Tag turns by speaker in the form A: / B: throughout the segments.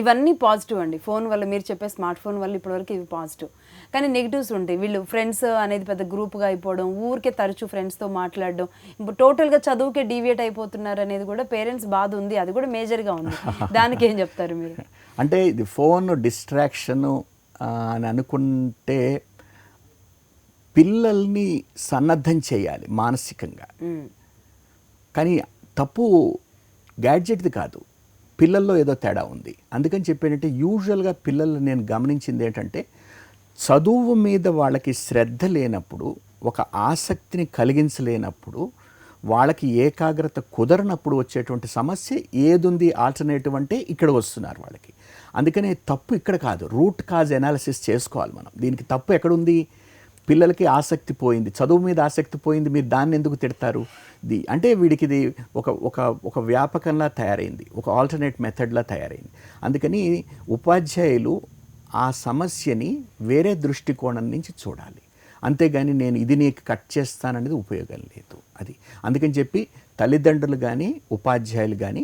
A: ఇవన్నీ పాజిటివ్ అండి. ఫోన్ వల్ల మీరు చెప్పే స్మార్ట్ ఫోన్ వల్ల ఇప్పటివరకు ఇవి పాజిటివ్. కానీ నెగిటివ్స్ ఉంటాయి. వీళ్ళు ఫ్రెండ్స్ అనేది పెద్ద గ్రూప్గా అయిపోవడం, ఊరికే తరచూ ఫ్రెండ్స్తో మాట్లాడడం, ఇప్పుడు టోటల్గా చదువుకే డీవియేట్ అయిపోతున్నారు అనేది కూడా పేరెంట్స్ బాధ ఉంది. అది కూడా మేజర్గా ఉంది. దానికి ఏం చెప్తారు మీరు?
B: అంటే ఇది ఫోన్ డిస్ట్రాక్షను అని అనుకుంటే పిల్లల్ని సన్నద్ధం చేయాలి మానసికంగా. కానీ తప్పు గ్యాడ్జెట్ది కాదు, పిల్లల్లో ఏదో తేడా ఉంది. అందుకని చెప్పేటంటే యూజువల్గా పిల్లలు నేను గమనించింది ఏంటంటే చదువు మీద వాళ్ళకి శ్రద్ధ లేనప్పుడు, ఒక ఆసక్తిని కలిగించలేనప్పుడు, వాళ్ళకి ఏకాగ్రత కుదరనప్పుడు వచ్చేటువంటి సమస్య ఏదుంది ఆల్టర్నేటివ్ అంటే ఇక్కడ వస్తున్నారు వాళ్ళకి. అందుకనే తప్పు ఇక్కడ కాదు, రూట్ కాజ్ ఎనాలిసిస్ చేసుకోవాలి మనం. దీనికి తప్పు ఎక్కడుంది? పిల్లలకి ఆసక్తి పోయింది, చదువు మీద ఆసక్తి పోయింది, మీరు దాన్ని ఎందుకు తిడతారు? అంటే వీడికి ఇది ఒక ఒక ఒక వ్యాపకంలా తయారైంది, ఒక ఆల్టర్నేట్ మెథడ్లా తయారైంది. అందుకని ఉపాధ్యాయులు ఆ సమస్యని వేరే దృష్టికోణం నుంచి చూడాలి. అంతేగాని నేను ఇది నీకు కట్ చేస్తాననేది ఉపయోగం లేదు. అది అందుకని చెప్పి తల్లిదండ్రులు కానీ ఉపాధ్యాయులు కానీ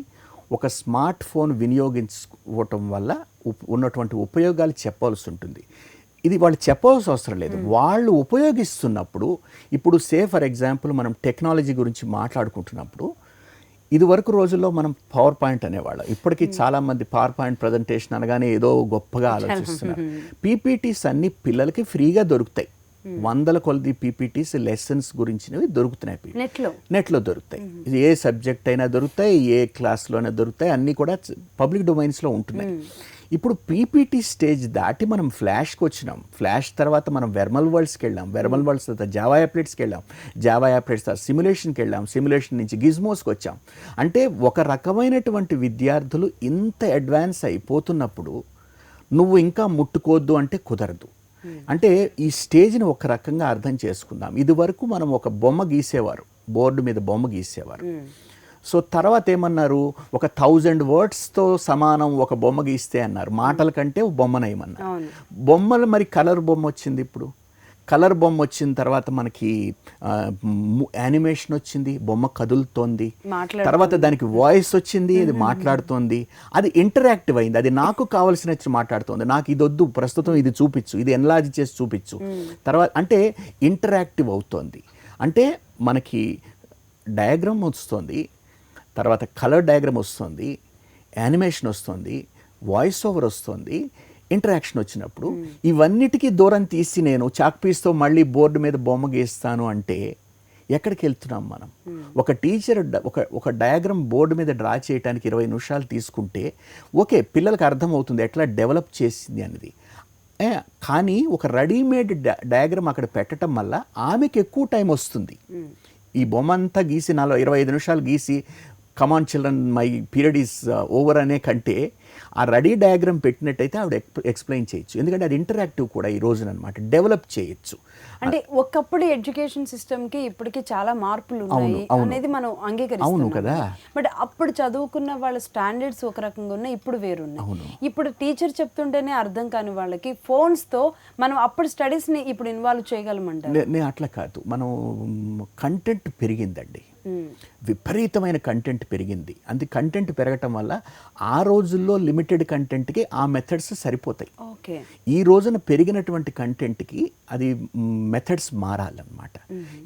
B: ఒక స్మార్ట్ ఫోన్ వినియోగించుకోవటం వల్ల ఉన్నటువంటి ఉపయోగాలు చెప్పాల్సి ఉంటుంది. ఇది వాళ్ళు చెప్పవలసిన అవసరం లేదు, వాళ్ళు ఉపయోగిస్తున్నప్పుడు. ఇప్పుడు ఫర్ ఎగ్జాంపుల్ మనం టెక్నాలజీ గురించి మాట్లాడుకుంటున్నప్పుడు ఇదివరకు రోజుల్లో మనం పవర్ పాయింట్ అనేవాళ్ళం. ఇప్పటికీ చాలామంది పవర్ పాయింట్ ప్రజెంటేషన్ అనగానే ఏదో గొప్పగా ఆలోచిస్తున్నారు. పీపీటీస్ అన్ని పిల్లలకి ఫ్రీగా దొరుకుతాయి. వందల కొలది పీపీటీస్ లెసన్స్ గురించినవి దొరుకుతున్నాయి, నెట్లో దొరుకుతాయి. ఇది ఏ సబ్జెక్ట్ అయినా దొరుకుతాయి, ఏ క్లాస్లోనే దొరుకుతాయి, అన్నీ కూడా పబ్లిక్ డొమైన్స్లో ఉంటున్నాయి. ఇప్పుడు పీపీటీ స్టేజ్ దాటి మనం ఫ్లాష్కి వచ్చినాం. ఫ్లాష్ తర్వాత మనం వెర్మల్ వరల్డ్స్కి వెళ్ళాం, వెర్మల్ వరల్డ్స్ తర్వాత జావా యాప్లెట్స్కి వెళ్ళాం, జావా యాప్లెట్స్ తర్వాత సిమ్యులేషన్కి వెళ్ళాం, సిమ్యులేషన్ నుంచి గిజ్మోస్కి వచ్చాం. అంటే ఒక రకమైనటువంటి విద్యార్థులు ఇంత అడ్వాన్స్ అయిపోతున్నప్పుడు నువ్వు ఇంకా ముట్టుకోవద్దు అంటే కుదరదు. అంటే ఈ స్టేజ్ని ఒక రకంగా అర్థం చేసుకుందాం. ఇది వరకు మనం ఒక బొమ్మ గీసేవారు, బోర్డు మీద బొమ్మ గీసేవారు. సో తర్వాత ఏమన్నారు, ఒక 1000 wordsతో సమానం ఒక బొమ్మ గీస్తే అన్నారు. మాటల కంటే బొమ్మనేయమన్నారు. బొమ్మలు మరి కలర్ బొమ్మ వచ్చింది. ఇప్పుడు కలర్ బొమ్మ వచ్చిన తర్వాత మనకి యానిమేషన్ వచ్చింది, బొమ్మ కదులుతోంది. తర్వాత దానికి వాయిస్ వచ్చింది, అది మాట్లాడుతోంది, అది ఇంటరాక్టివ్ అయింది. అది నాకు కావాల్సినట్టు మాట్లాడుతోంది, నాకు ఇది వద్దు, ప్రస్తుతం ఇది చూపించు, ఇది ఎన్లార్జ్ చేసి చూపించు. తర్వాత అంటే ఇంటరాక్టివ్ అవుతోంది. అంటే మనకి డయాగ్రామ్ వస్తుంది, తర్వాత కలర్ డయాగ్రామ్ వస్తుంది, యానిమేషన్ వస్తుంది, వాయిస్ ఓవర్ వస్తుంది, ఇంటరాక్షన్ వచ్చినప్పుడు ఇవన్నిటికీ దూరం తీసి నేను చాక్ పీస్తో మళ్ళీ బోర్డు మీద బొమ్మ గీస్తాను అంటే ఎక్కడికి వెళ్తున్నాం మనం? ఒక టీచర్ ఒక డయాగ్రామ్ బోర్డు మీద డ్రా చేయడానికి 20 నిమిషాలు తీసుకుంటే ఓకే, పిల్లలకు అర్థమవుతుంది ఎట్లా డెవలప్ చేసింది అనేది. కానీ ఒక రెడీమేడ్ డయాగ్రామ్ అక్కడ పెట్టడం వల్ల ఆమెకి ఎక్కువ టైం వస్తుంది. ఈ బొమ్మ అంతా గీసి 25 నిమిషాలు గీసి come on children my period is over అనే కంటే ఆ రెడీ డయాగ్రామ్ పెట్టినట్టయితే ఆవిడ ఎక్స్ప్లెయిన్ చేయొచ్చు. ఎందుకంటే అది ఇంటరాక్టివ్ కూడా ఈ రోజున అనమాట, డెవలప్ చేయొచ్చు.
A: అంటే ఒకప్పుడు ఎడ్యుకేషన్ సిస్టమ్కి ఇప్పటికీ చాలా మార్పులు ఉన్నాయి అనేది మనం అంగీకరిస్తాం కదా. బట్ అప్పుడు చదువుకున్న వాళ్ళ స్టాండర్డ్స్ ఒక రకంగా ఉన్నాయి, ఇప్పుడు వేరున్నాయి. ఇప్పుడు టీచర్ చెప్తుంటేనే అర్థం కాని వాళ్ళకి ఫోన్స్తో మనం అప్పుడు స్టడీస్ని ఇప్పుడు ఇన్వాల్వ్ చేయగలమంటారు?
B: నేను అట్లా కాదు, మనం కంటెంట్ పెరిగిందండి, విపరీతమైన కంటెంట్ పెరిగింది. అంతే కంటెంట్ పెరగటం వల్ల ఆ రోజుల్లో లిమిటెడ్ కంటెంట్కి ఆ మెథడ్స్ సరిపోతాయి. ఈ రోజున పెరిగినటువంటి కంటెంట్కి అది మెథడ్స్ మారాలన్నమాట.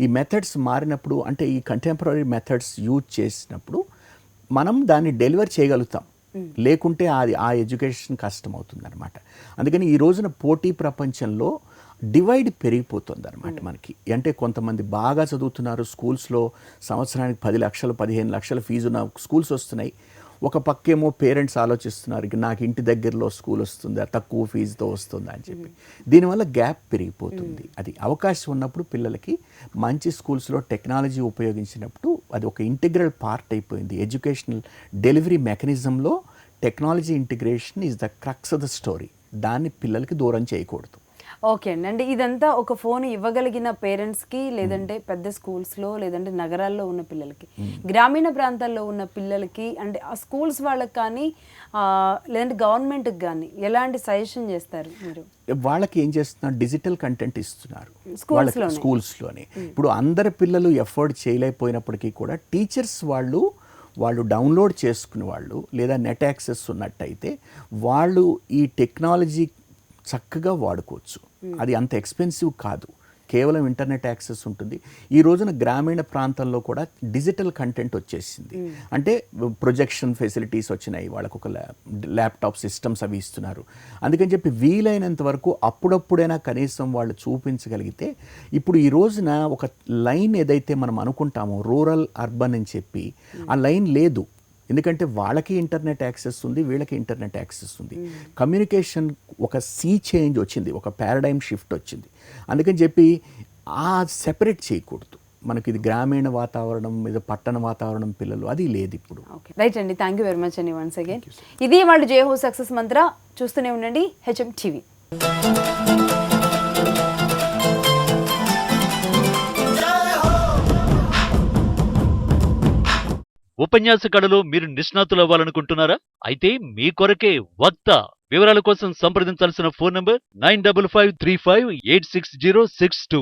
B: ఈ మెథడ్స్ మారినప్పుడు అంటే ఈ కంటెంపరీ మెథడ్స్ యూజ్ చేసినప్పుడు మనం దాన్ని డెలివర్ చేయగలుగుతాం, లేకుంటే అది ఆ ఎడ్యుకేషన్ కష్టం అవుతుంది అనమాట. అందుకని ఈ రోజున పోటీ ప్రపంచంలో డివైడ్ పెరిగిపోతుంది అనమాట మనకి. అంటే కొంతమంది బాగా చదువుతున్నారు, స్కూల్స్లో సంవత్సరానికి 10 లక్షలు 15 లక్షల ఫీజు ఉన్న స్కూల్స్ వస్తున్నాయి. ఒక పక్కేమో పేరెంట్స్ ఆలోచిస్తున్నారు, నాకు ఇంటి దగ్గరలో స్కూల్ వస్తుందా, తక్కువ ఫీజుతో వస్తుందా అని చెప్పి. దీనివల్ల గ్యాప్ పెరిగిపోతుంది. అది అవకాశం ఉన్నప్పుడు పిల్లలకి మంచి స్కూల్స్లో టెక్నాలజీ ఉపయోగించినప్పుడు అది ఒక ఇంటిగ్రల్ పార్ట్ అయిపోయింది. ఎడ్యుకేషనల్ డెలివరీ మెకానిజంలో technology integration is the crux of the story. దాన్ని పిల్లలకి దూరం చేయకూడదు.
A: ఓకే అండి. అంటే ఇదంతా ఒక ఫోన్ ఇవ్వగలిగిన పేరెంట్స్కి, లేదంటే పెద్ద స్కూల్స్లో, లేదంటే నగరాల్లో ఉన్న పిల్లలకి, గ్రామీణ ప్రాంతాల్లో ఉన్న పిల్లలకి, అంటే ఆ స్కూల్స్ వాళ్ళకి కానీ లేదంటే గవర్నమెంట్కి కానీ ఎలాంటి సజెషన్ చేస్తారు మీరు?
B: వాళ్ళకి ఏం చేస్తున్నారు, డిజిటల్ కంటెంట్ ఇస్తున్నారు స్కూల్స్లోనే. ఇప్పుడు అందరి పిల్లలు ఎఫర్ట్ చేయలేకపోయినప్పటికీ కూడా టీచర్స్ వాళ్ళు వాళ్ళు డౌన్లోడ్ చేసుకునే వాళ్ళు లేదా నెట్ యాక్సెస్ ఉన్నట్టయితే వాళ్ళు ఈ టెక్నాలజీ చక్కగా వాడుకోవచ్చు. అది అంత ఎక్స్పెన్సివ్ కాదు, కేవలం ఇంటర్నెట్ యాక్సెస్ ఉంటుంది. ఈ రోజున గ్రామీణ ప్రాంతాల్లో కూడా డిజిటల్ కంటెంట్ వచ్చేసింది. అంటే ప్రొజెక్షన్ ఫెసిలిటీస్ వచ్చినాయి, వాళ్ళకు ఒక ల్యాప్టాప్ సిస్టమ్స్ అవి ఇస్తున్నారు. అందుకని చెప్పి వీలైనంత వరకు అప్పుడప్పుడైనా కనీసం వాళ్ళు చూపించగలిగితే, ఇప్పుడు ఈ రోజున ఒక లైన్ ఏదైతే మనం అనుకుంటామో రూరల్ అర్బన్ అని చెప్పి, ఆ లైన్ లేదు. ఎందుకంటే వాళ్ళకి ఇంటర్నెట్ యాక్సెస్ ఉంది, వీళ్ళకి ఇంటర్నెట్ యాక్సెస్ ఉంది. కమ్యూనికేషన్ ఒక సీ చేంజ్ వచ్చింది, ఒక పారాడైమ్ షిఫ్ట్ వచ్చింది. అందుకని చెప్పి ఆ సెపరేట్ చేయకూడదు. మనకి ఇది గ్రామీణ వాతావరణం మీద పట్టణ వాతావరణం పిల్లలు అది లేదు ఇప్పుడు.
A: రైట్ అండి, థ్యాంక్ యూ వెరీ మచ్ అండి వన్స్ అగైన్. ఇది వాళ్ళు జే హో సక్సెస్ మంత్ర. చూస్తూనే ఉండండి హెచ్ఎం టీవీ.
C: ఉపన్యాస కళలో మీరు నిష్ణాతులవ్వాలనుకుంటున్నారా? అయితే మీ కొరకే వక్త. వివరాల కోసం సంప్రదించాల్సిన ఫోన్ నంబర్ 9553586062.